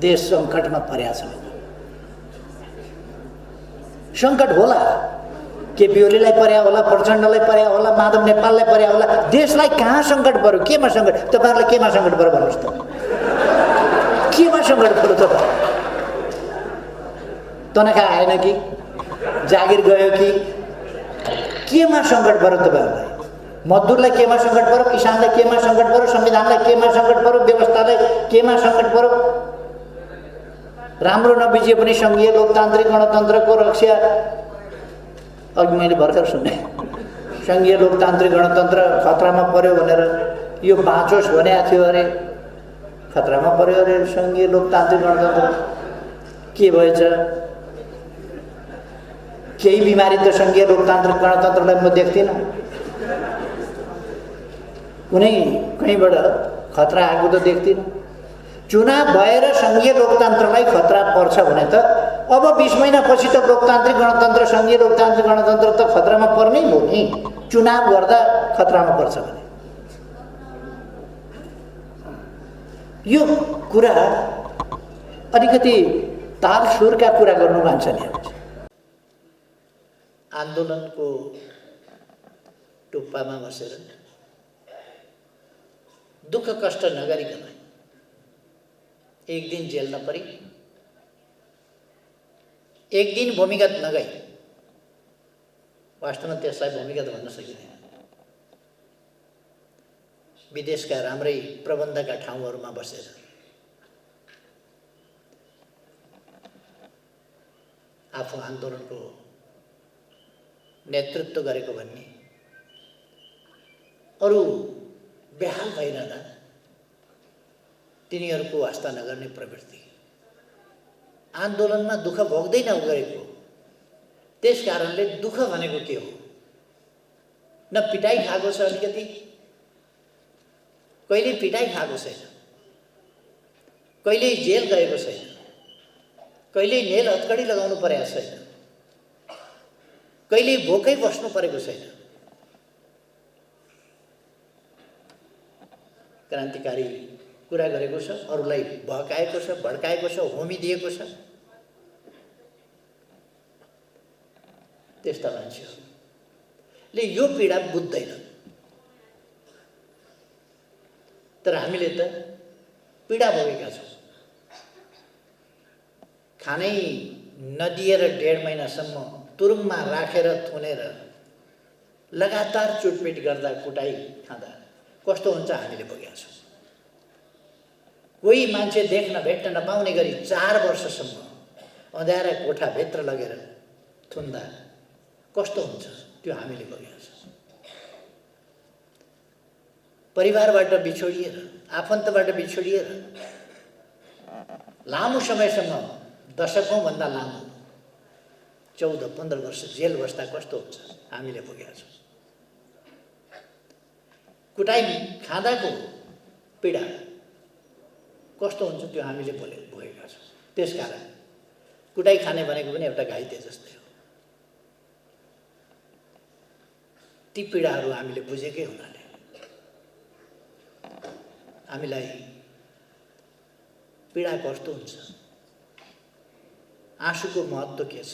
देश सङ्कटमा परेको छ। सङ्कट होला, केपी ओलीलाई पर्या होला, प्रचण्डलाई पर्या होला, माधव नेपाललाई पर्या होला। देशलाई कहाँ सङ्कट पर्यो? केमा सङ्कट? तपाईँहरूलाई केमा सङ्कट पर्यो भन्नुहोस् त? केमा सङ्कट पर्यो त? तनखा आएन कि, जागिर गयो कि, केमा सङ्कट पर्यो तपाईँहरूलाई? मजदुरलाई केमा सङ्कट पर्यो? किसानलाई केमा सङ्कट पर्यो? संविधानलाई केमा सङ्कट पर्यो? व्यवस्थालाई केमा सङ्कट पर्यो? राम्रो नबिजिए पनि सङ्घीय लोकतान्त्रिक गणतन्त्रको रक्षा, अघि मैले भर्खर सुने, सङ्घीय लोकतान्त्रिक गणतन्त्र खतरामा पर्यो भनेर यो बाँचोस् भनेको थियो अरे, खतरामा पर्यो अरे सङ्घीय लोकतान्त्रिक गणतन्त्र। के भएछ? केही बिमारी त सङ्घीय लोकतान्त्रिक गणतन्त्रलाई म देख्दिनँ। कुनै कहीँबाट खतरा आएको त देख्दिनँ। चुनाव भएर सङ्घीय लोकतन्त्रलाई खतरा पर्छ भने त अब 20 महिनापछि त लोकतान्त्रिक गणतन्त्र, सङ्घीय लोकतान्त्रिक गणतन्त्र त खतरामा पर्नै हो नि, चुनाव गर्दा खतरामा पर्छ भने। यो कुरा अलिकति ताल सुरका कुरा गर्नु मान्छ नि। आन्दोलनको टुप्पामा बसेर दुःख कष्ट नगरिकन एक दिन जेल नपरी, एक दिन भूमिगत नगई, वास्तवमा त्यसलाई भूमिगत भन्न सकिँदैन, विदेशका राम्रै प्रबन्धका ठाउँहरूमा बसेर आफू आन्दोलनको नेतृत्व गरेको भन्ने अरू बेहाल भइरहँदा तिनीहरूको वास्ता नगर्ने प्रवृत्ति, आन्दोलनमा दुःख भोग्दै नगरेको, त्यस कारणले दुःख भनेको के हो? न पिटाइ खाएको छ अलिकति, कहिले पिटाइ खाएको छैन, कहिले जेल गएको छैन, कहिले नेल हतकडी लगाउनु परेको छैन, कहिले भोकै बस्नु परेको छैन। क्रान्तिकारी कुरा गरेको छ, अरूलाई बहकाएको छ, भड्काएको छ, होमिदिएको छ। त्यस्ता मान्छेहरूले यो पीडा बुझ्दैन। तर हामीले त पीडा भोगेका छौँ। खानै नदिएर 1.5 महिनासम्म तुरुङमा राखेर थुनेर लगातार चुटपिट गर्दा, कुटाइ खाँदा कस्तो हुन्छ हामीले भोगेका छौँ। कोही मान्छे देख्न भेट्न नपाउने गरी 4 वर्षसम्म अँध्यारा कोठाभित्र लगेर थुन्दा कस्तो हुन्छ त्यो हामीले भोगेका छौँ। परिवारबाट बिछोडिएर, आफन्तबाट बिछोडिएर लामो समयसम्म, दशकौँभन्दा लामो 14-15 वर्ष जेल बस्दा कस्तो हुन्छ हामीले भोगेका छौँ। कुटाइ खाँदाको पीडा कस्तो हुन्छ त्यो हामीले भोगेका छौँ। त्यसकारण कुटाइ खाने भनेको पनि एउटा घाइते जस्तै हो। ती पीडाहरू हामीले बुझेकै हुनाले हामीलाई पीडा कस्तो हुन्छ, आँसुको महत्त्व के छ,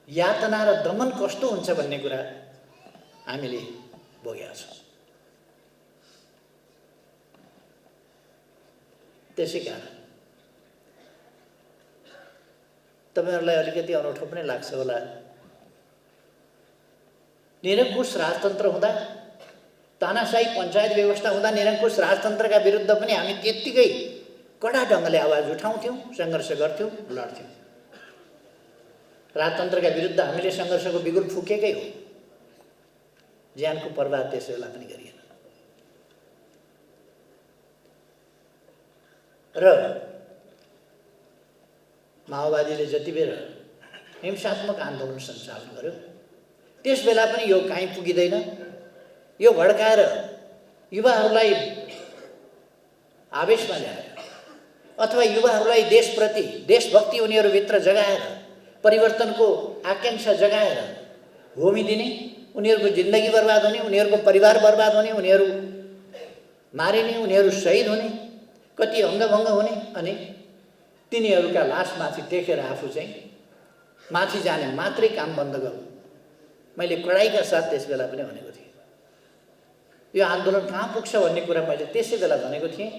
यातना र दमन कस्तो हुन्छ भन्ने कुरा हामीले भोगेका छौँ। त्यसै कारण तपाईँहरूलाई अलिकति अनौठो पनि लाग्छ होला। निरङ्कुश राजतन्त्र हुँदा, तानाशाही पञ्चायत व्यवस्था हुँदा निरङ्कुश राजतन्त्रका विरुद्ध पनि हामी त्यत्तिकै कडा ढङ्गले आवाज उठाउँथ्यौँ, सङ्घर्ष गर्थ्यौँ, लड्थ्यौँ। राजतन्त्रका विरुद्ध हामीले सङ्घर्षको बिगुल फुकेकै हो। ज्यानको पर्वाह त्यस बेला पनि गरिएन। र माओवादीले जति बेर हिंसात्मक आन्दोलन सञ्चालन गर्यो त्यस बेला पनि यो कहीँ पुगिँदैन। यो भड्काएर युवाहरूलाई आवेशमा ल्याएर अथवा युवाहरूलाई देशप्रति देशभक्ति उनीहरूभित्र जगाएर, परिवर्तनको आकाङ्क्षा जगाएर होमिदिने, उनीहरूको जिन्दगी बर्बाद हुने, उनीहरूको परिवार बर्बाद हुने, उनीहरू मारिने, उनीहरू शहीद हुने, कति अङ्गभङ्ग हुने अनि तिनीहरूका लासमाथि टेकेर आफू चाहिँ माथि जाने मात्रै काम बन्द गर्नु। मैले कडाइका साथ त्यस बेला पनि भनेको थिएँ, यो आन्दोलन कहाँ पुग्छ भन्ने कुरा मैले त्यसै बेला भनेको थिएँ।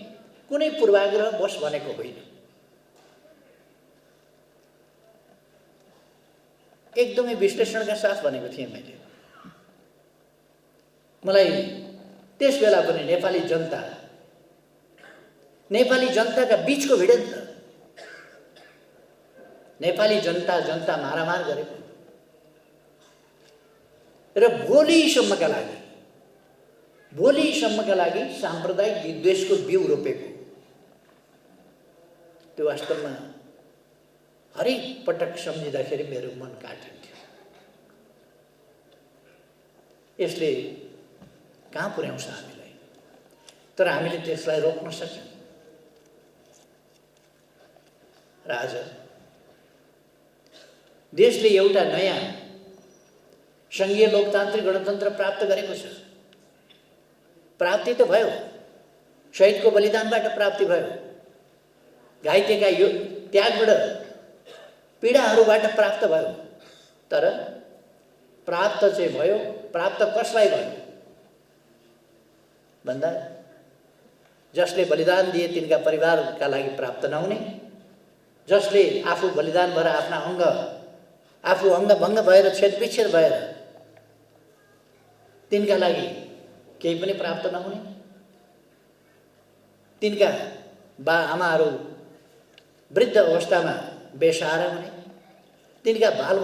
कुनै पूर्वाग्रह बस भनेको होइन, एकदमै विश्लेषणका साथ भनेको थिएँ मैले। मलाई त्यस बेला पनि नेपाली जनताका बीचको भिडन्त, नेपाली जनता मारामार गरेको र भोलिसम्मका लागि साम्प्रदायिक विद्वेषको बिउ रोपेको, त्यो वास्तवमा हरेक पटक सम्झिँदाखेरि मेरो मन काटिन्थ्यो। यसले कहाँ पुर्याउँछ हामीलाई? तर हामीले त्यसलाई रोक्न सक्यौँ। र आज देशले एउटा नयाँ सङ्घीय लोकतान्त्रिक गणतन्त्र प्राप्त गरेको छ। प्राप्ति त भयो, शहीदको बलिदानबाट प्राप्ति भयो, घाइतेका यो त्यागबाट, पीडाहरूबाट प्राप्त भयो। तर प्राप्त चाहिँ भयो, प्राप्त कसलाई भयो भन्दा जसले बलिदान दिए तिनका परिवारका लागि प्राप्त नहुने, जसले आफू बलिदान भएर आफ्ना आफू अङ्गभङ्ग भएर छेदविच्छेद भएर तिनका लागि केही पनि प्राप्त नहुने, तिनका बा आमाहरू वृद्ध अवस्थामा बेसहारा हुने, तिनका बाल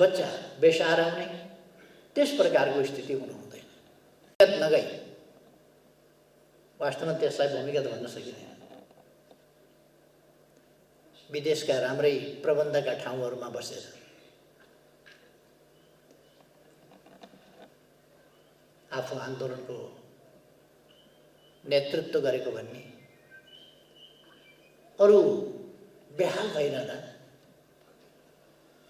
बच्चा बेसहारा हुने, त्यस प्रकारको स्थिति हुनु हुँदैन। नगई वास्तवमा त्यसलाई भूमिगत भन्न सकिँदैन। विदेशका राम्रै प्रबन्धका ठाउँहरूमा बसेर आफू आन्दोलनको नेतृत्व गरेको भन्ने, अरू बेहाल भइरहँदा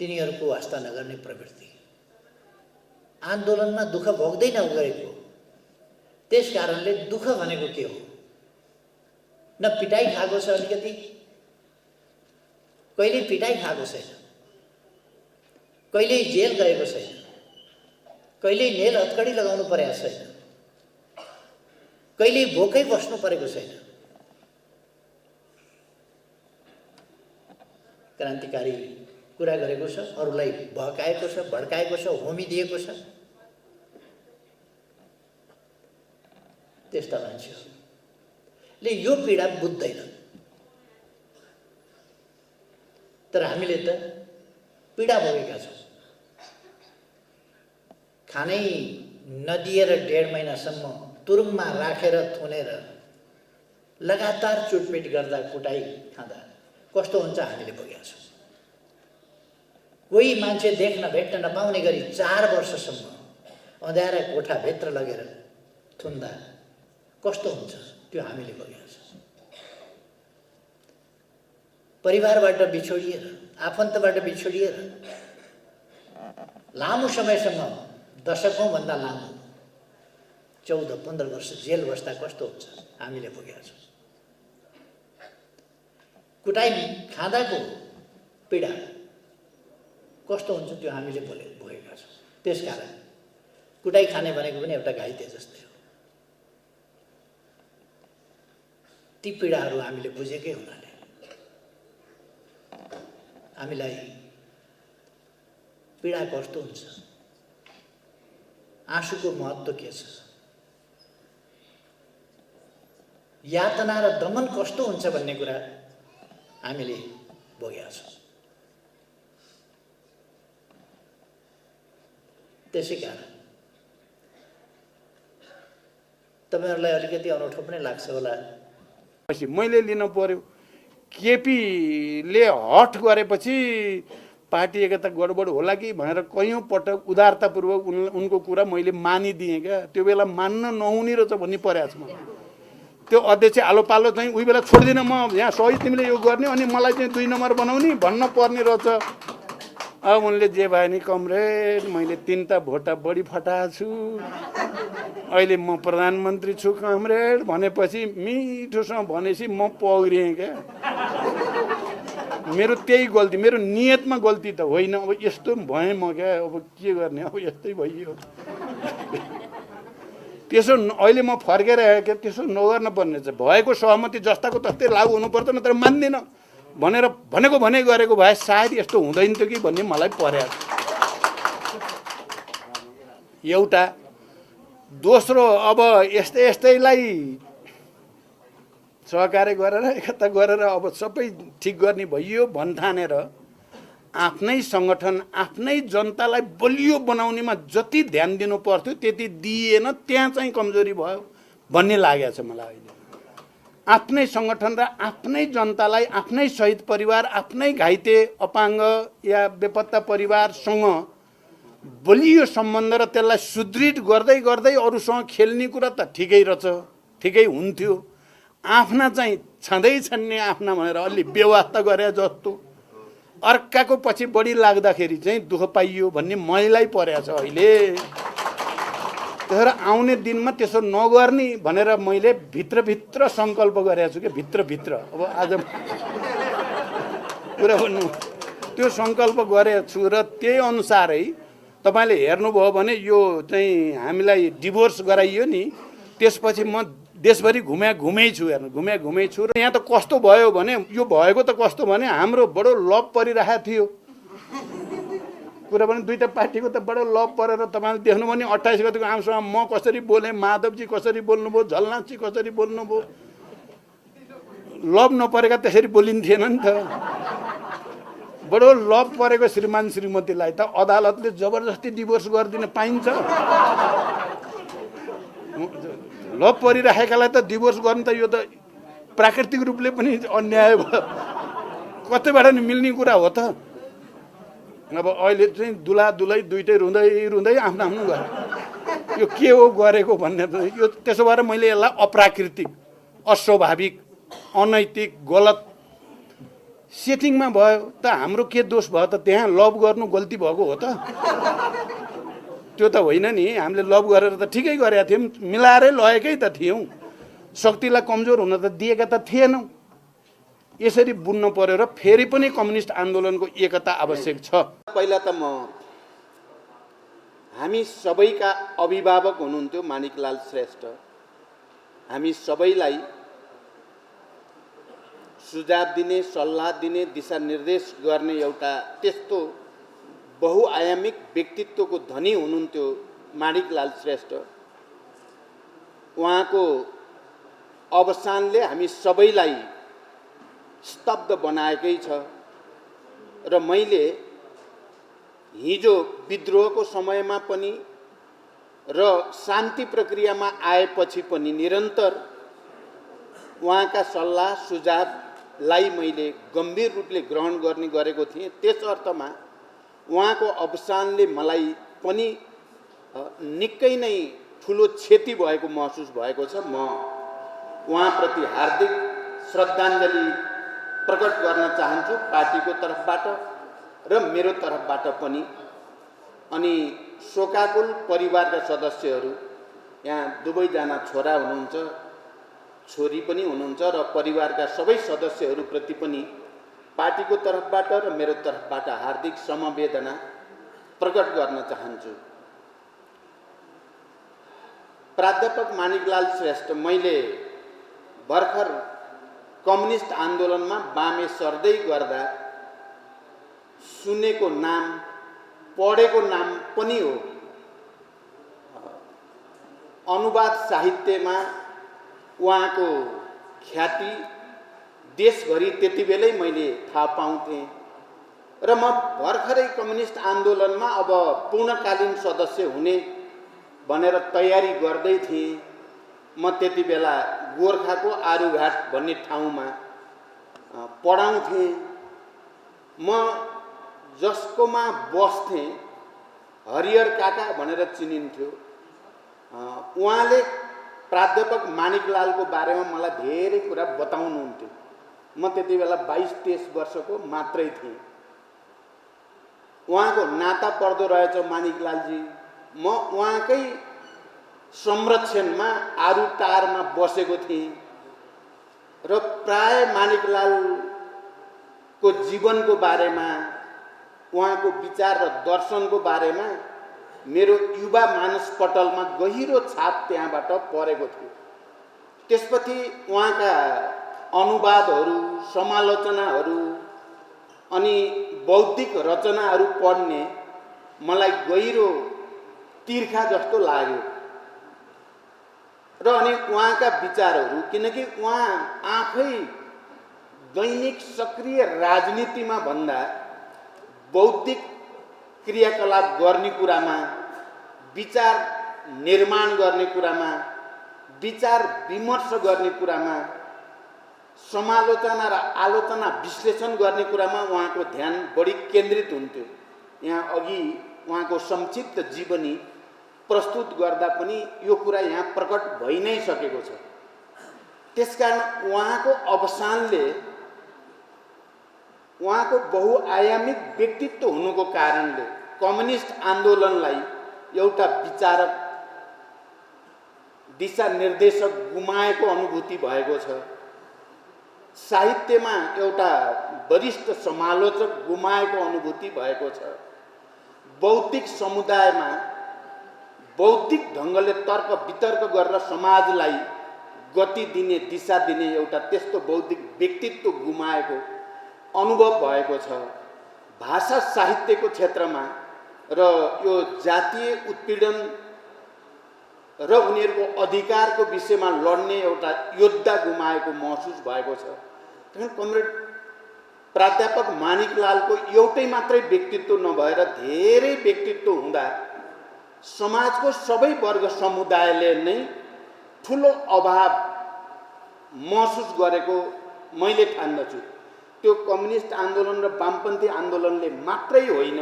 तिनीहरूको वास्ता नगर्ने प्रवृत्ति, आन्दोलनमा दुःख भोग्दै नगरेको, त्यस कारणले दुःख भनेको के हो? न पिटाइ खाएको छ अलिकति, कहिल्यै पिटाइ खाएको छैन, कहिल्यै जेल गएको छैन, कहिल्यै नेल हत्कडी लगाउनु परेको छैन, कहिल्यै भोकै बस्नु परेको छैन। क्रान्तिकारी कुरा गरेको छ, अरूलाई बहकाएको छ, भड्काएको छ, होमिदिएको छ। त्यस्ता मान्छेहरूले यो पीडा बुझ्दैन। तर हामीले त पीडा भोगेका छौँ। खानै नदिएर 1.5 महिनासम्म तुरुङमा राखेर थुनेर लगातार चुटपिट गर्दा, कुटाइ खाँदा कस्तो हुन्छ हामीले भोगेका छौँ। कोही मान्छे देख्न भेट्न नपाउने गरी 4 वर्षसम्म अँध्यारा कोठाभित्र लगेर थुन्दा कस्तो हुन्छ त्यो हामीले भोगेका छौँ। परिवारबाट बिछोडिएर, आफन्तबाट बिछोडिएर लामो समयसम्म, दशकौँभन्दा लामो 14-15 वर्ष जेल बस्दा कस्तो हुन्छ हामीले भोगेका छौँ। कुटाइ खाँदाको पीडा कस्तो हुन्छ त्यो हामीले भोगेका छौँ। त्यसकारण कुटाइ खाने भनेको पनि एउटा घाइते जस्तै हो। ती पीडाहरू हामीले बुझेकै हुनाले हामीलाई पीडा कस्तो हुन्छ, आँसुको महत्त्व के छ, यातना र दमन कस्तो हुन्छ भन्ने कुरा हामीले भोगेका छौँ। त्यसै कारण तपाईँहरूलाई अलिकति अनौठो पनि लाग्छ होला। मैले लिन पर्यो। केपीले हट गरेपछि पार्टी एकता गडबड होला कि भनेर कयौँ पटक उदारतापूर्वक उनको कुरा मैले मानिदिएँ क्या। त्यो बेला मान्न नहुने रहेछ भन्ने परेको छ मलाई। त्यो अध्यक्ष आलो पालो चाहिँ उही बेला छोड्दिनँ म, यहाँ सही तिमीले यो गर्ने अनि मलाई चाहिँ 2 नम्बर बनाउने भन्न पर्ने रहेछ। अब उनले जे भयो नि कमरेड मैले 3टा भोटा बढी फटाएको छु, अहिले म प्रधानमन्त्री छु कमरेड भनेपछि मिठोसँग भनेपछि म पग्रिएँ क्या। मेरो त्यही गल्ती, मेरो नियतमा गल्ती त होइन। अब यस्तो भएँ म क्या, अब के गर्ने, अब यस्तै भइयो। त्यसो अहिले म फर्केर आएँ क्या, त्यसो नगर्न पर्ने छ। भएको सहमति जस्ताको तस्तै लागु हुनुपर्छ, नत्र मान्दिनँ भनेर भनेको भने गरेको भए सायद यस्तो हुँदैन थियो कि भन्ने मलाई पर्या। एउटा दोस्रो, अब यस्तैलाई सहकार्य गरेर एकता गरेर अब सबै ठिक गर्ने भइयो भन्ठानेर आफ्नै सङ्गठन आफ्नै जनतालाई बलियो बनाउनेमा जति ध्यान दिनु पर्थ्यो त्यति दिएन, त्यहाँ चाहिँ कमजोरी भयो भन्ने लागेको छ मलाई अहिले। आफ्नै सङ्गठन र आफ्नै जनतालाई, आफ्नै शहीद परिवार, आफ्नै घाइते अपाङ्ग या बेपत्ता परिवारसँग बलियो सम्बन्ध र त्यसलाई सुदृढ गर्दै गर्दै अरूसँग खेल्ने कुरा त ठिकै रहेछ, ठिकै हुन्थ्यो। आफ्ना चाहिँ छँदै छन्ने आफ्ना भनेर अलि व्यवस्था गरे जस्तो अर्काको पछि बढी लाग्दाखेरि चाहिँ दुःख पाइयो भन्ने मैलाई परेको छ अहिले। त्यसो आउने दिनमा त्यसो नगर्ने भनेर मैले भित्रभित्र सङ्कल्प गरेको छु कि भित्रभित्र। अब आज कुरा भन्नु, त्यो सङ्कल्प गरेको छु र त्यही अनुसारै तपाईँले हेर्नुभयो भने यो चाहिँ हामीलाई डिभोर्स गराइयो नि, त्यसपछि म देशभरि घुमै छु, हेर्नु घुमै छु। र यहाँ त कस्तो भयो भने, यो भएको त कस्तो भने हाम्रो बडो लभ परिरहेको थियो कुरा पनि। दुईटा पार्टीको त बडो लभ परेर तपाईँले देख्नुभयो नि 28 गतिको आमसभा म कसरी बोलेँ, माधवजी कसरी बोल्नुभयो, झलनाथजी कसरी बोल्नुभयो। लभ नपरेका त्यसरी बोलिन्थेन नि त। बडो लभ परेको श्रीमान श्रीमतीलाई त अदालतले जबरजस्ती डिभोर्स गरिदिन पाइन्छ? लभ परिराखेकालाई त डिभोर्स गर्नु त यो त प्राकृतिक रूपले पनि अन्याय भयो, कतैबाट नि मिल्ने कुरा हो त। अब अहिले चाहिँ दुला दुलै दुइटै रुँदै आफ्नो गरे। यो के हो गरेको भन्ने त यो, त्यसो भएर मैले यसलाई अप्राकृतिक, अस्वाभाविक, अनैतिक, गलत सेटिङमा भयो त। हाम्रो के दोष भयो त? त्यहाँ लभ गर्नु गल्ती भएको हो त? त्यो त होइन नि। हामीले लभ गरेर त ठिकै गरेका थियौँ, मिलाएरै लगेकै त थियौँ। शक्तिलाई कमजोर हुन त दिएका त थिएनौँ। यसरी बुझ्नु पर्यो र फेरि पनि कम्युनिस्ट आन्दोलनको एकता आवश्यक छ। पहिला त हामी सबैका अभिभावक हुनुहुन्थ्यो माणिकलाल श्रेष्ठ। हामी सबैलाई सुझाव दिने, सल्लाह दिने, दिशानिर्देश गर्ने एउटा त्यस्तो बहुआयामिक व्यक्तित्वको धनी हुनुहुन्थ्यो माणिकलाल श्रेष्ठ। उहाँको अवसानले हामी सबैलाई स्तब्ध बनाएकै छ। र मैले हिजो विद्रोहको समयमा पनि र शान्ति प्रक्रियामा आएपछि पनि निरन्तर उहाँका सल्लाह सुझावलाई मैले गम्भीर रूपले ग्रहण गरेको थिएँ। त्यस अर्थमा उहाँको अवसानले मलाई पनि निकै नै ठुलो क्षति भएको महसुस भएको छ। म उहाँप्रति हार्दिक श्रद्धाञ्जली प्रकट गर्न चाहन्छु पार्टीको तर्फबाट र मेरो तर्फबाट पनि। अनि शोकाकुल परिवारका सदस्यहरू, यहाँ दुवैजना छोरा हुनुहुन्छ, छोरी पनि हुनुहुन्छ, र परिवारका सबै सदस्यहरूप्रति पनि पार्टीको तर्फबाट र मेरो तर्फबाट हार्दिक समवेदना प्रकट गर्न चाहन्छु। प्राध्यापक माणिकलाल श्रेष्ठ, मैले भर्खर कम्युनिस्ट आन्दोलनमा बामे सर्दै गर्दा सुनेको नाम, पढेको नाम पनि हो। अनुवाद साहित्यमा उहाँको ख्याति देशभरि त्यति बेलै मैले थाहा पाउँथेँ। र म भर्खरै कम्युनिस्ट आन्दोलनमा अब पूर्णकालीन सदस्य हुने भनेर तयारी गर्दै थिएँ। म त्यति बेला गोर्खाको आरुघाट भन्ने ठाउँमा पढाउँथेँ। म जसकोमा बस्थेँ हरिहर काका भनेर चिनिन्थ्यो। उहाँले प्राध्यापक माणिकलालको बारेमा मलाई धेरै कुरा बताउनुहुन्थ्यो। म त्यति बेला 22-23 वर्षको मात्रै थिएँ। उहाँको नाता पर्दो रहेछ मानिकलालजी। म उहाँकै संरक्षणमा आरुटारमा बसेको थिएँ र प्राय मानिकलालको जीवनको बारेमा, उहाँको विचार र दर्शनको बारेमा मेरो युवा मानसपटलमा गहिरो छाप त्यहाँबाट परेको थियो। त्यसपछि उहाँका अनुवादहरू, समालोचनाहरू अनि बौद्धिक रचनाहरू पढ्ने मलाई गहिरो तिर्खा जस्तो लाग्यो। र अनि उहाँका विचारहरू, किनकि उहाँ आफै दैनिक सक्रिय राजनीतिमा भन्दा बौद्धिक क्रियाकलाप गर्ने कुरामा, विचार निर्माण गर्ने कुरामा, विचार विमर्श गर्ने कुरामा, समालोचना र आलोचना विश्लेषण गर्ने कुरामा उहाँको ध्यान बढी केन्द्रित हुन्थ्यो। यहाँ अघि उहाँको संक्षिप्त जीवनी प्रस्तुत गर्दा पनि यो कुरा यहाँ प्रकट भइ नै सकेको छ। त्यसकारण उहाँको अवसानले, उहाँको बहुआयामिक व्यक्तित्व हुनुको कारणले कम्युनिस्ट आन्दोलनलाई एउटा विचारक, दिशानिर्देशक गुमाएको अनुभूति भएको छ। साहित्यमा एउटा वरिष्ठ समालोचक गुमाएको अनुभूति भएको छ। बौद्धिक समुदायमा बौद्धिक ढङ्गले तर्क वितर्क गरेर समाजलाई गति दिने, दिशा दिने एउटा त्यस्तो बौद्धिक व्यक्तित्व गुमाएको अनुभव भएको छ। भाषा साहित्यको क्षेत्रमा र यो जातीय उत्पीडन र उनीहरूको अधिकारको विषयमा लड्ने एउटा योद्धा गुमाएको महसुस भएको छ। कमरेड प्राध्यापक मानिकलालको एउटै मात्रै व्यक्तित्व नभएर धेरै व्यक्तित्व हुँदा समाजको सबै वर्ग समुदायले नै ठुलो अभाव महसुस गरेको मैले ठान्दछु। त्यो कम्युनिस्ट आन्दोलन र वामपन्थी आन्दोलनले मात्रै होइन,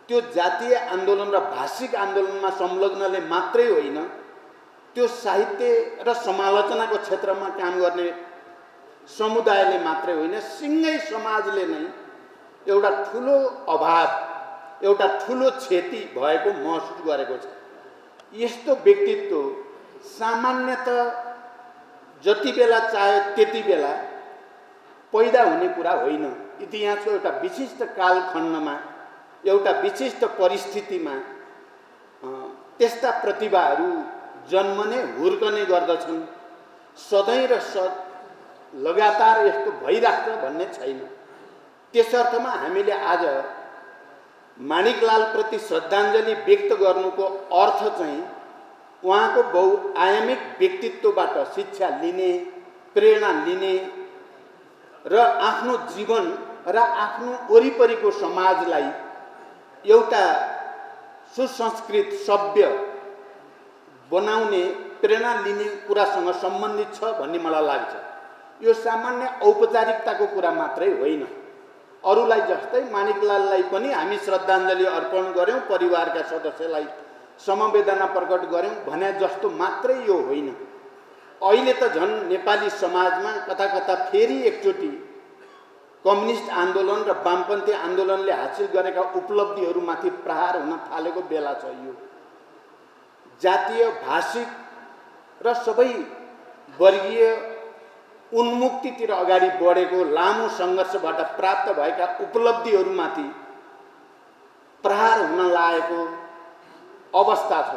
त्यो जातीय आन्दोलन र भाषिक आन्दोलनमा संलग्नले मात्रै होइन, त्यो साहित्य र समालोचनाको क्षेत्रमा काम गर्ने समुदायले मात्रै होइन, सिङ्गै समाजले नै एउटा ठुलो अभाव, एउटा ठुलो क्षति भएको महसुस गरेको छ। यस्तो व्यक्तित्व सामान्यतः जति बेला चाहे त्यति बेला पैदा हुने कुरा होइन। इतिहासको एउटा विशिष्ट कालखण्डमा, एउटा विशिष्ट परिस्थितिमा त्यस्ता प्रतिभाहरू जन्मने, हुर्कने गर्दछन्। सधैँ र लगातार यस्तो भइराख्छ भन्ने छैन। त्यसर्थमा हामीले आज मानिकलालप्रति श्रद्धाञ्जली व्यक्त गर्नुको अर्थ चाहिँ उहाँको बहुआयामिक व्यक्तित्वबाट शिक्षा लिने, प्रेरणा लिने र आफ्नो जीवन र आफ्नो वरिपरिको समाजलाई एउटा सुसंस्कृत, सभ्य बनाउने, प्रेरणा लिने कुरासँग सम्बन्धित छ भन्ने मलाई लाग्छ। यो सामान्य औपचारिकताको कुरा मात्रै होइन। अरूलाई जस्तै मानिकलाललाई पनि हामी श्रद्धाञ्जली अर्पण गऱ्यौँ, परिवारका सदस्यलाई समवेदना प्रकट गऱ्यौँ भने जस्तो मात्रै यो होइन। अहिले त झन् नेपाली समाजमा कता कता फेरि एकचोटि कम्युनिस्ट आन्दोलन र वामपन्थी आन्दोलनले हासिल गरेका उपलब्धिहरूमाथि प्रहार हुन थालेको बेला छ। यो जातीय, भाषिक र सबै वर्गीय उन्मुक्तितिर अगाडि बढेको लामो सङ्घर्षबाट प्राप्त भएका उपलब्धिहरूमाथि प्रहार हुन लागेको अवस्था छ।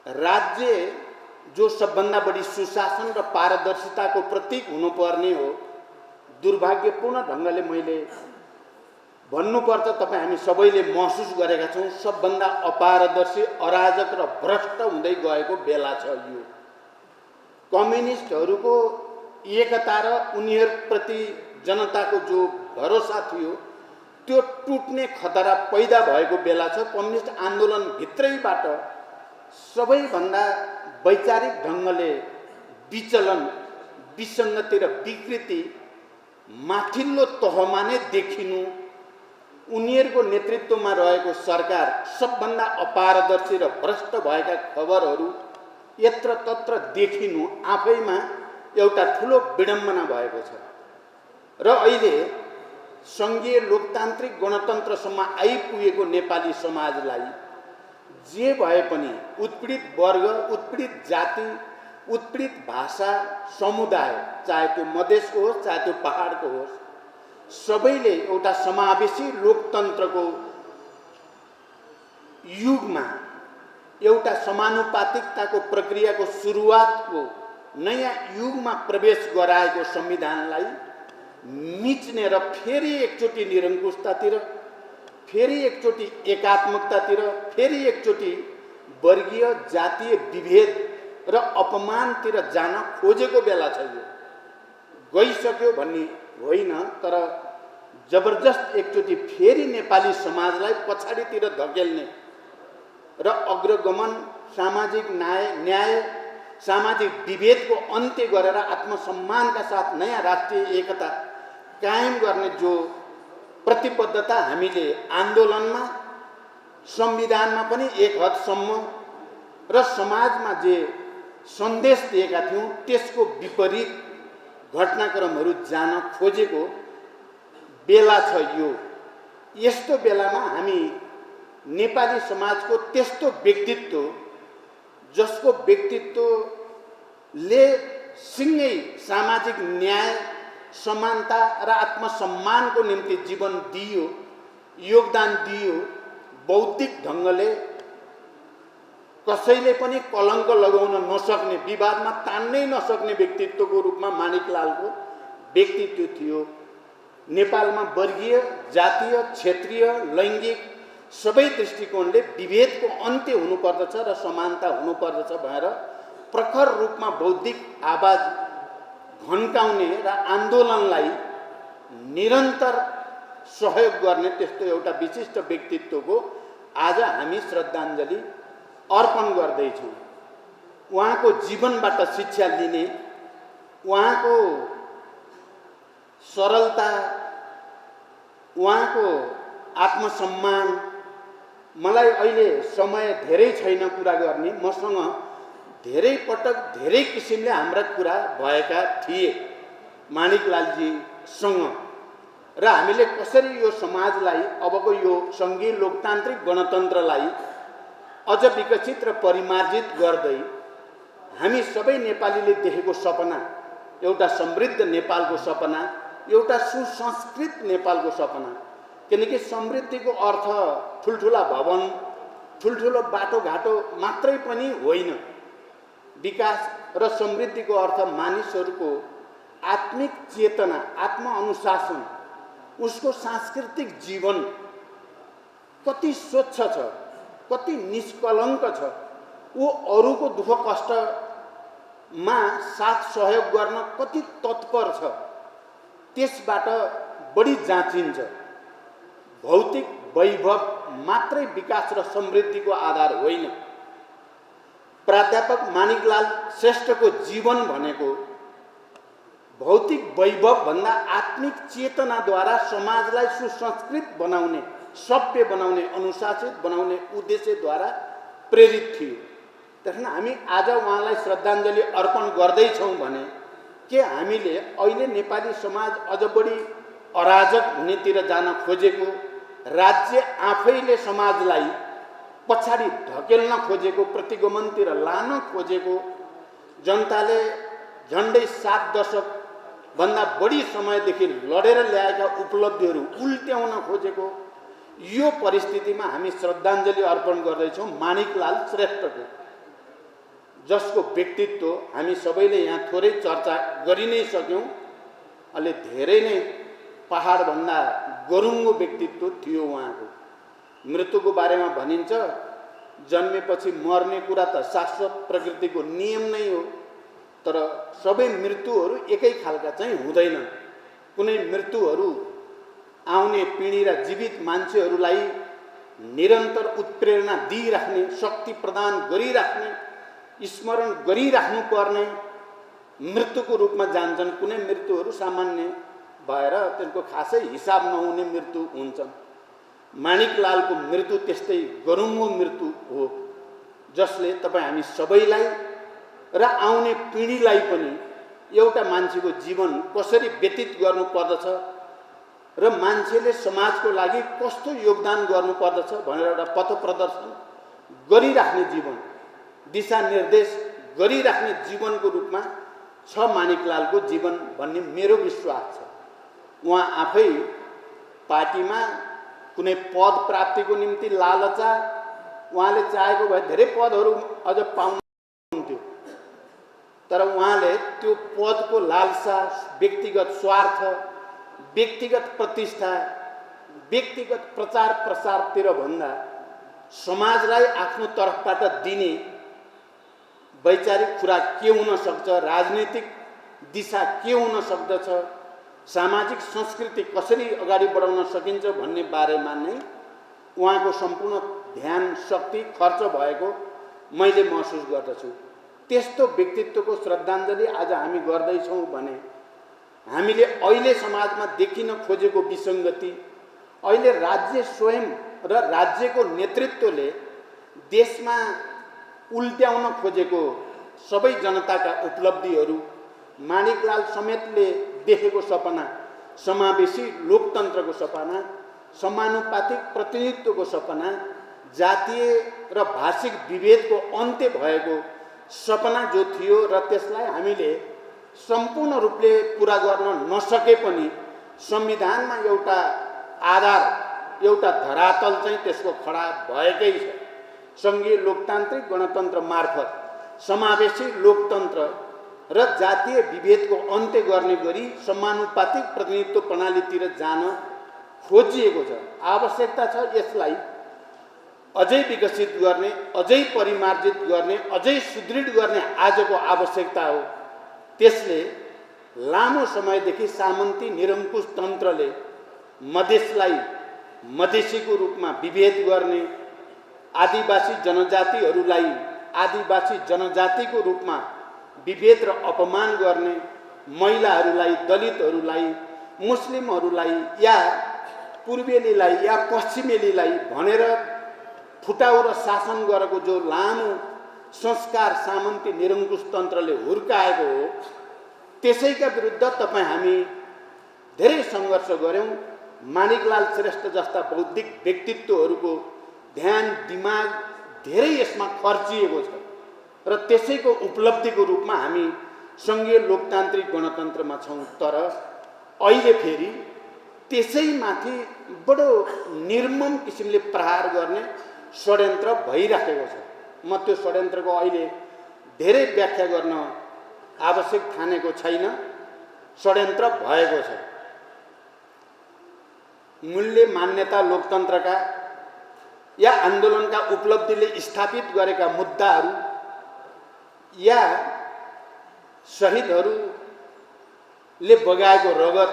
राज्य जो सबभन्दा बढी सुशासन र पारदर्शिताको प्रतीक हुनुपर्ने हो, दुर्भाग्यपूर्ण ढङ्गले मैले भन्नुपर्छ, तपाईँ हामी सबैले महसुस गरेका छौँ, सबभन्दा अपारदर्शी, अराजक र भ्रष्ट हुँदै गएको बेला छ। यो कम्युनिस्टहरूको एकता र उनीहरूप्रति जनताको जो भरोसा थियो त्यो टुट्ने खतरा पैदा भएको बेला छ। कम्युनिस्ट आन्दोलनभित्रैबाट सबैभन्दा वैचारिक ढङ्गले विचलन, विसङ्गति र विकृति माथिल्लो तहमा नै देखिनु, उनीहरूको नेतृत्वमा रहेको सरकार सबभन्दा अपारदर्शी र भ्रष्ट भएका खबरहरू यत्र तत्र देखिनु आफैमा एउटा ठुलो विडम्बना भएको छ। र अहिले सङ्घीय लोकतान्त्रिक गणतन्त्रसम्म आइपुगेको नेपाली समाजलाई जे भए पनि उत्पीडित वर्ग, उत्पीडित जाति, उत्पीडित भाषा, समुदाय, चाहे त्यो मधेसको होस् चाहे त्यो पहाडको होस्, सबैले एउटा समावेशी लोकतन्त्रको युगमा एउटा समानुपातिकताको प्रक्रियाको सुरुवातको नयाँ युगमा प्रवेश गराएको संविधानलाई मिच्ने र फेरि एकचोटि निरङ्कुशतातिर, फेरि एकचोटि एकात्मकतातिर, फेरि एकचोटि वर्गीय जातीय विभेद र अपमानतिर जान खोजेको बेला छ। यो गइसक्यो भन्ने होइन, तर जबरजस्त एकचोटि फेरि नेपाली समाजलाई पछाडितिर धकेल्ने र अग्रगमन, सामाजिक न्याय, सामाजिक विभेदको अन्त्य गरेर आत्मसम्मानका साथ नयाँ राष्ट्रिय एकता कायम गर्ने जो प्रतिबद्धता हामीले आन्दोलनमा, संविधानमा पनि एक हदसम्म र समाजमा जे सन्देश दिएका थियौँ त्यसको विपरीत घटनाक्रमहरू जान खोजेको बेला छ यो। यस्तो बेलामा हामी नेपाली समाजको त्यस्तो व्यक्तित्व जसको व्यक्तित्वले सिँगै सामाजिक न्याय, समानता र आत्मसम्मानको निम्ति जीवन दियो, योगदान दियो, बौद्धिक ढङ्गले कसैले पनि कलङ्क लगाउन नसक्ने, विवादमा तान्नै नसक्ने व्यक्तित्वको रूपमा माणिकलालको व्यक्तित्व थियो। नेपालमा वर्गीय, जातीय, क्षेत्रीय, लैङ्गिक सबै दृष्टिकोणले विभेदको अन्त्य हुनुपर्दछ र समानता हुनुपर्दछ भनेर प्रखर रूपमा बौद्धिक आवाज भन्काउने र आन्दोलनलाई निरन्तर सहयोग गर्ने त्यस्तो एउटा विशिष्ट व्यक्तित्वको आज हामी श्रद्धाञ्जली अर्पण गर्दैछौँ। उहाँको जीवनबाट शिक्षा लिने, उहाँको सरलता, उहाँको आत्मसम्मान, मलाई अहिले समय धेरै छैन कुरा गर्ने, मसँग धेरै पटक धेरै किसिमले हाम्रा कुरा भएका थिए माणिकलालजीसँग, र हामीले कसरी यो समाजलाई, अबको यो सङ्घीय लोकतान्त्रिक गणतन्त्रलाई अझ विकसित र परिमार्जित गर्दै हामी सबै नेपालीले देखेको सपना, एउटा समृद्ध नेपालको सपना, एउटा सुसंस्कृत नेपालको सपना, किनकि समृद्धिको अर्थ ठुल्ठुला भवन, ठुल्ठुलो बाटोघाटो मात्रै पनि होइन। विकास र समृद्धिको अर्थ मानिसहरूको आत्मिक चेतना, आत्मअनुशासन, उसको सांस्कृतिक जीवन कति स्वच्छ छ, कति निष्कलङ्क छ, ऊ अरूको दुःख कष्टमा साथ सहयोग गर्न कति तत्पर छ, त्यसबाट बढी जाँचिन्छ। भौतिक वैभव मात्रै विकास र समृद्धिको आधार होइन। प्राध्यापक माणिकलाल श्रेष्ठको जीवन भनेको भौतिक वैभव भन्दा आत्मिक चेतनाद्वारा समाजलाई सुसंस्कृत बनाउने, सभ्य बनाउने, अनुशासित बनाउने उद्देश्यद्वारा प्रेरित थियो। त्यसैले हामी आज उहाँलाई श्रद्धाञ्जली अर्पण गर्दैछौँ भने के हामीले अहिले नेपाली समाज अझ बढी अराजक हुनेतिर जान खोजेको, राज्य आफैले समाजलाई पछाडि धकेल्न खोजेको, प्रतिगमनतिर लान खोजेको, जनताले झन्डै 7 दशकभन्दा बढी समयदेखि लडेर ल्याएका उपलब्धिहरू उल्ट्याउन खोजेको यो परिस्थितिमा हामी श्रद्धाञ्जली अर्पण गर्दैछौँ माणिकलाल श्रेष्ठको, जसको व्यक्तित्व हामी सबैले यहाँ थोरै चर्चा गरि नै सक्यौँ। अलि धेरै नै पहाडभन्दा गरुङ्गो व्यक्तित्व थियो उहाँको। मृत्युको बारेमा भनिन्छ, जन्मेपछि मर्ने कुरा त शाश्वत प्रकृतिको नियम नै हो, तर सबै मृत्युहरू एकै खालका चाहिँ हुँदैनन्। कुनै मृत्युहरू आउने पिँढी र जीवित मान्छेहरूलाई निरन्तर उत्प्रेरणा दिइराख्ने, शक्ति प्रदान गरिराख्ने, स्मरण गरिराख्नु पर्ने मृत्युको रूपमा जान्छन्। कुनै मृत्युहरू सामान्य भएर त्यसको खासै हिसाब नहुने मृत्यु हुन्छन्। माणिकलालको मृत्यु त्यस्तै गरुङ्गो मृत्यु हो, जसले तपाईँ हामी सबैलाई र आउने पिँढीलाई पनि एउटा मान्छेको जीवन कसरी व्यतीत गर्नुपर्दछ र मान्छेले समाजको लागि कस्तो योगदान गर्नुपर्दछ भनेर एउटा पथ प्रदर्शन गरिराख्ने जीवन, दिशानिर्देश गरिराख्ने जीवनको रूपमा छ माणिकलालको जीवन भन्ने मेरो विश्वास छ। उहाँ आफै पार्टीमा कुनै पद प्राप्तिको निम्ति लालचा, उहाँले चाहेको भए धेरै पदहरू अझ पाउनुहुन्थ्यो, तर उहाँले त्यो पदको लालसा, व्यक्तिगत स्वार्थ, व्यक्तिगत प्रतिष्ठा, व्यक्तिगत प्रचार प्रसारतिर भन्दा समाजलाई आफ्नो तर्फबाट दिने वैचारिक खुराक के हुन सक्छ, राजनीतिक दिशा के हुन सक्दछ, सामाजिक संस्कृति कसरी अगाडि बढाउन सकिन्छ भन्ने बारेमा नै उहाँको सम्पूर्ण ध्यान शक्ति खर्च भएको मैले महसुस गर्दछु। त्यस्तो व्यक्तित्वको श्रद्धाञ्जली आज हामी गर्दैछौँ भने हामीले अहिले समाजमा देखिन खोजेको विसङ्गति, अहिले राज्य स्वयं र राज्यको नेतृत्वले देशमा उल्ट्याउन खोजेको सबै जनताका उपलब्धिहरू, माणिकलाल समेतले देखेको सपना, समावेशी लोकतन्त्रको सपना, समानुपातिक प्रतिनिधित्वको सपना, जातीय र भाषिक विभेदको अन्त्य भएको सपना जो थियो र त्यसलाई हामीले सम्पूर्ण रूपले पुरा गर्न नसके पनि संविधानमा एउटा आधार, एउटा धरातल चाहिँ त्यसको खडा भएकै छ। सङ्घीय लोकतान्त्रिक गणतन्त्र मार्फत समावेशी लोकतन्त्र र जातीय विभेदको अन्त्य गर्ने गरी समानुपातिक प्रतिनिधित्व प्रणालीतिर जान खोजिएको छ। आवश्यकता छ यसलाई अझै विकसित गर्ने, अझै परिमार्जित गर्ने, अझै सुदृढ गर्ने आजको आवश्यकता हो। त्यसले लामो समयदेखि सामन्ती निरङ्कुश तन्त्रले मधेसलाई मधेसीको रूपमा विभेद गर्ने, आदिवासी जनजातिहरूलाई आदिवासी जनजातिको रूपमा विभेद र अपमान गर्ने, महिलाहरूलाई, दलितहरूलाई, मुस्लिमहरूलाई या पूर्वेलीलाई या पश्चिमेलीलाई भनेर फुटाउ र शासन गरेको जो लामो संस्कार सामन्ती निरङ्कुश तन्त्रले हुर्काएको हो, त्यसैका विरुद्ध हामी धेरै सङ्घर्ष गऱ्यौँ। माणिकलाल श्रेष्ठ जस्ता बौद्धिक व्यक्तित्वहरूको ध्यान दिमाग धेरै यसमा खर्चिएको छ र त्यसैको उपलब्धिको रूपमा हामी सङ्घीय लोकतान्त्रिक गणतन्त्रमा छौँ। तर अहिले फेरि त्यसैमाथि बडो निर्मम किसिमले प्रहार गर्ने षड्यन्त्र भइराखेको छ। म त्यो षड्यन्त्रको अहिले धेरै व्याख्या गर्न आवश्यक ठानेको छैन। षड्यन्त्र भएको छ। मूल्य मान्यता लोकतन्त्रका या आन्दोलनका उपलब्धिले स्थापित गरेका मुद्दाहरू या शहीदहरूले बगाएको रगत,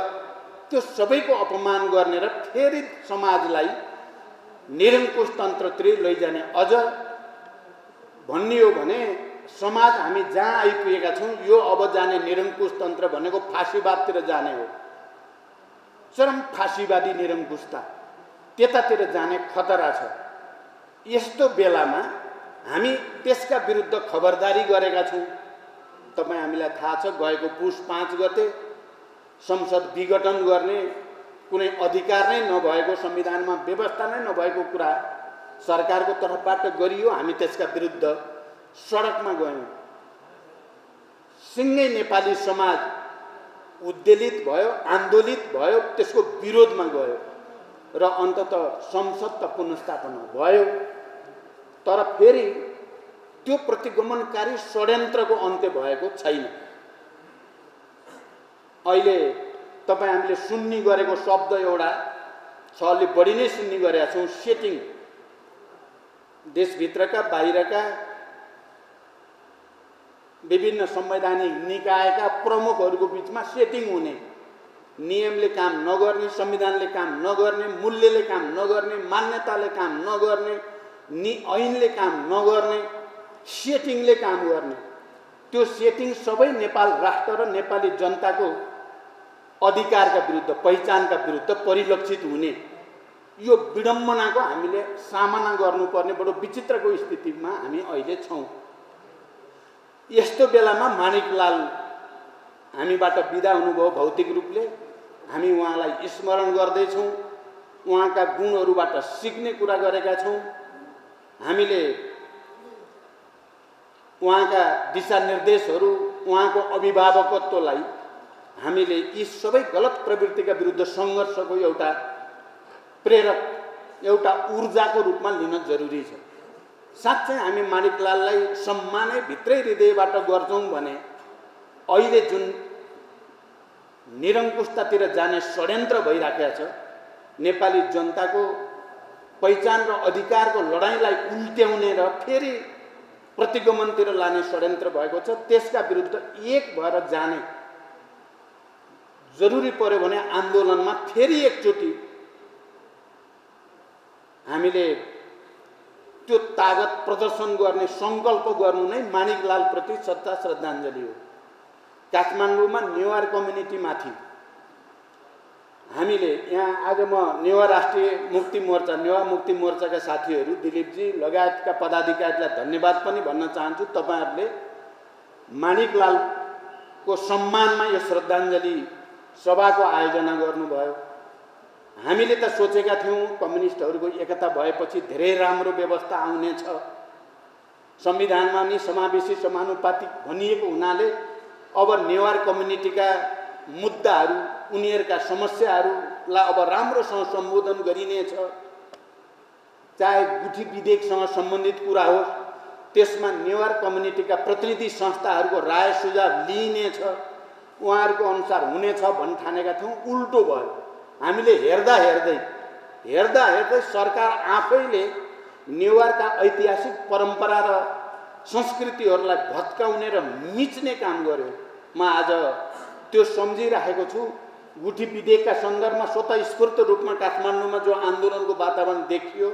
त्यो सबैको अपमान गर्ने र फेरि समाजलाई निरङ्कुश तन्त्रतिर लैजाने। अझ भन्ने हो भने समाज हामी जहाँ आइपुगेका छौँ यो अब जाने निरङ्कुश तन्त्र भनेको फाँसीवादतिर जाने हो। चरम फाँसीवादी निरङ्कुशता, त्यतातिर जाने खतरा छ। यस्तो बेलामा हामी त्यसका विरुद्ध खबरदारी गरेका छौँ। हामीलाई थाहा छ, गएको पुस 5 गते संसद विघटन गर्ने कुनै अधिकार नै नभएको, संविधानमा व्यवस्था नै नभएको कुरा सरकारको तर्फबाट गरियो। हामी त्यसका विरुद्ध सडकमा गयौँ। सिङ्गै नेपाली समाज उद्वेलित भयो, आन्दोलित भयो, त्यसको विरोधमा गयो र अन्ततः संसद त पुनर्स्थापना भयो। तर फेरि त्यो प्रतिगमनकारी षड्यन्त्रको अन्त्य भएको छैन। अहिले हामीले सुन्ने गरेको शब्द एउटा छ, अलि बढी नै सुन्ने गरेका छौँ, सेटिङ। देशभित्रका बाहिरका विभिन्न संवैधानिक निकायका प्रमुखहरूको बिचमा सेटिङ हुने, नियमले काम नगर्ने, संविधानले काम नगर्ने, मूल्यले काम नगर्ने, मान्यताले काम नगर्ने, ऐनले काम नगर्ने, सेटिङले काम गर्ने। त्यो सेटिङ सबै नेपाल राष्ट्र र नेपाली जनताको अधिकारका विरुद्ध, पहिचानका विरुद्ध परिलक्षित हुने यो विडम्बनाको हामीले सामना गर्नुपर्ने बडो विचित्रको स्थितिमा हामी अहिले छौँ। यस्तो बेलामा माणिकलाल हामीबाट बिदा हुनुभयो भौतिक रूपले। हामी उहाँलाई स्मरण गर्दैछौँ, उहाँका गुणहरूबाट सिक्ने कुरा गरेका छौँ। हामीले उहाँका दिशानिर्देशहरू, उहाँको अभिभावकत्वलाई हामीले यी सबै गलत प्रवृत्तिका विरुद्ध सङ्घर्षको एउटा प्रेरक, एउटा ऊर्जाको रूपमा लिन जरुरी छ। साँच्चै हामी माणिकलाललाई सम्मानै भित्रै हृदयबाट गर्छौँ भने अहिले जुन निरङ्कुशतातिर जाने षड्यन्त्र भइराखेको छ, नेपाली जनताको पहिचान र अधिकारको लडाइँलाई उल्ट्याउने र फेरि प्रतिगमनतिर लाने षड्यन्त्र भएको छ, त्यसका विरुद्ध एक भएर जाने जरुरी पर्यो भने आन्दोलनमा फेरि एकचोटि हामीले त्यो तागत प्रदर्शन गर्ने सङ्कल्प गर्नु नै माणिकलालप्रति सच्चा श्रद्धाञ्जली हो। काठमाडौँमा नेवार कम्युनिटीमाथि हामीले यहाँ आज म नेवा राष्ट्रिय मुक्ति मोर्चा, नेवा मुक्ति मोर्चाका साथीहरू दिलीपजी लगायतका पदाधिकारीलाई धन्यवाद पनि भन्न चाहन्छु। तपाईँहरूले माणिकलालको सम्मानमा यो श्रद्धाञ्जली सभाको आयोजना गर्नुभयो। हामीले त सोचेका थियौँ कम्युनिस्टहरूको एकता भएपछि धेरै राम्रो व्यवस्था आउनेछ, संविधानमा नि समावेशी समानुपातिक भनिएको हुनाले अब नेवार कम्युनिटीका मुद्दाहरू, उनीहरूका समस्याहरूलाई अब राम्रोसँग सम्बोधन गरिनेछ। चाहे गुठी विधेयकसँग सम्बन्धित कुरा होस्, त्यसमा नेवार कम्युनिटीका प्रतिनिधि संस्थाहरूको राय सुझाव लिइनेछ, उहाँहरूको अनुसार हुनेछ भन्न ठानेका थियौँ। उल्टो भयो। हामीले हेर्दा हेर्दै सरकार आफैले नेवारका ऐतिहासिक परम्परा र संस्कृतिहरूलाई भत्काउने र मिच्ने काम गर्यो। म आज त्यो सम्झिरहेको छु। गुठी विधेयकका सन्दर्भमा स्वतःस्फूर्त रूपमा काठमाडौँमा जो आन्दोलनको वातावरण देखियो,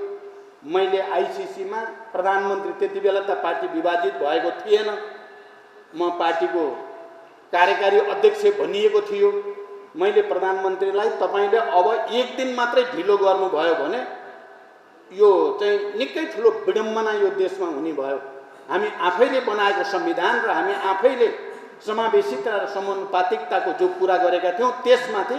मैले आइसिसीमा प्रधानमन्त्री, त्यति बेला त पार्टी विभाजित भएको थिएन, म पार्टीको कार्यकारी अध्यक्ष भनिएको थियो। मैले प्रधानमन्त्रीलाई तपाईँले अब एक दिन मात्रै ढिलो गर्नुभयो भने यो चाहिँ निकै ठुलो विडम्बना यो देशमा हुने भयो। हामी आफैले बनाएको संविधान र हामी आफैले समावेशिता र समानुपातिकताको जो कुरा गरेका थियौँ, त्यसमाथि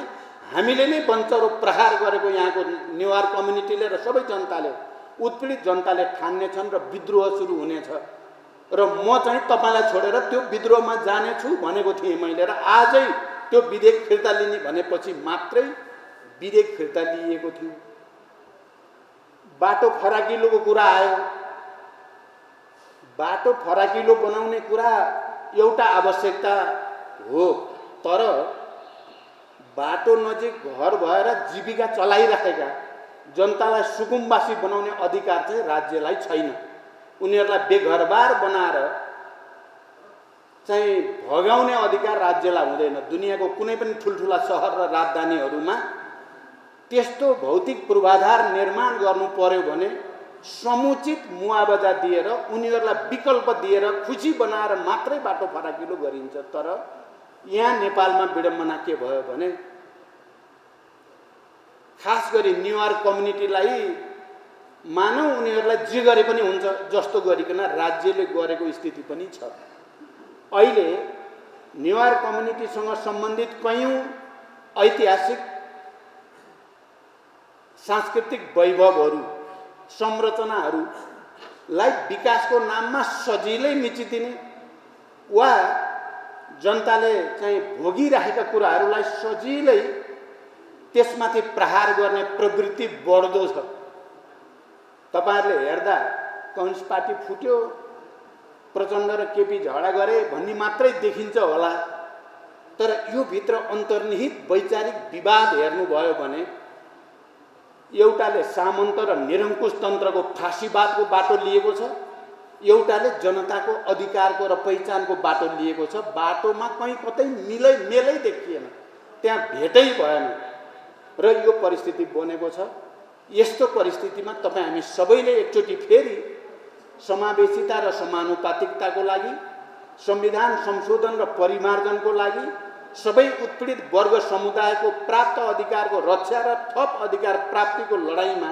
हामीले नै वञ्चरो प्रहार गरेको यहाँको नेवार कम्युनिटीले र सबै जनताले, उत्पीडित जनताले ठान्नेछन् र विद्रोह सुरु हुनेछ। र म चाहिँ तपाईँलाई छोडेर त्यो विद्रोहमा जानेछु भनेको थिएँ मैले, र आजै त्यो विधेयक फिर्ता लिने भनेपछि मात्रै विधेयक फिर्ता लिएको थियो। बाटो फराकिलोको कुरा आयो। बाटो फराकिलो बनाउने कुरा एउटा आवश्यकता हो, तर बाटो नजिक घर भएर जीविका चलाइराखेका जनतालाई सुकुम्बासी बनाउने अधिकार चाहिँ राज्यलाई छैन। उनीहरूलाई बेघरबार बनाएर चाहिँ भगाउने अधिकार राज्यलाई हुँदैन। दुनियाँको कुनै पनि ठुल्ठुला सहर र राजधानीहरूमा त्यस्तो भौतिक पूर्वाधार निर्माण गर्नु पर्यो भने समुचित मुआवजा दिएर, उनीहरूलाई विकल्प दिएर, खुसी बनाएर मात्रै बाटो फराकिलो गरिन्छ। तर यहाँ नेपालमा विडम्बना के भयो भने खास गरी नेवार कम्युनिटीलाई मानव उनीहरूलाई जे गरे पनि हुन्छ जस्तो गरिकन राज्यले गरेको स्थिति पनि छ। अहिले नेवार कम्युनिटीसँग सम्बन्धित कयौँ ऐतिहासिक सांस्कृतिक वैभवहरू, संरचनाहरूलाई विकासको नाममा सजिलै मिचिदिने वा जनताले चाहिँ भोगिरहेका कुराहरूलाई सजिलै त्यसमाथि प्रहार गर्ने प्रवृत्ति बढ्दो छ। तपाईँहरूले हेर्दा कम्युनिस्ट पार्टी फुट्यो, प्रचण्ड र केपी झगडा गरे भन्ने मात्रै देखिन्छ होला, तर यो भित्र अन्तर्निहित वैचारिक विवाद हेर्नुभयो भने एउटाले सामन्त र निरङ्कुश तन्त्रको फाँसीवादको बाटो लिएको छ, एउटाले जनताको अधिकारको र पहिचानको बाटो लिएको छ। बाटोमा कहीँ कतै मेलै देखिएन, त्यहाँ भेटै भएन र यो परिस्थिति बनेको छ। यस्तो परिस्थितिमा तपाईँ हामी सबैले एकचोटि फेरि समावेशिता र समानुपातिकताको लागि, संविधान संशोधन र परिमार्जनको लागि, सबै उत्पीडित वर्ग समुदायको प्राप्त अधिकारको रक्षा र थप अधिकार प्राप्तिको लडाइँमा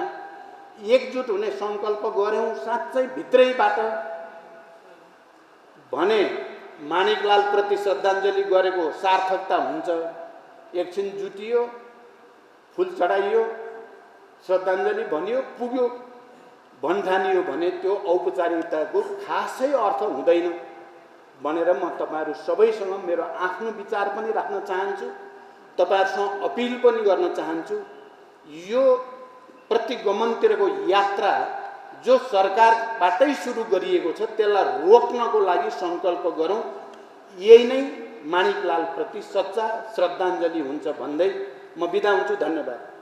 एकजुट हुने सङ्कल्प गऱ्यौँ साँच्चै भित्रैबाट भने माणिकलालप्रति श्रद्धाञ्जली गरेको सार्थकता हुन्छ। एकछिन जुटियो, फुल चढाइयो, श्रद्धाञ्जली भनियो, पुग्यो भन्ठानियो भने त्यो औपचारिकताको खासै अर्थ हुँदैन भनेर म तपाईँहरू सबैसँग मेरो आफ्नो विचार पनि राख्न चाहन्छु, तपाईँहरूसँग अपिल पनि गर्न चाहन्छु। यो प्रतिगमनतिरको यात्रा जो सरकारबाटै सुरु गरिएको छ त्यसलाई रोक्नको लागि सङ्कल्प गरौँ। यही नै माणिकलाल प्रति सच्चा श्रद्धाञ्जली हुन्छ भन्दै म बिदा हुन्छु। धन्यवाद।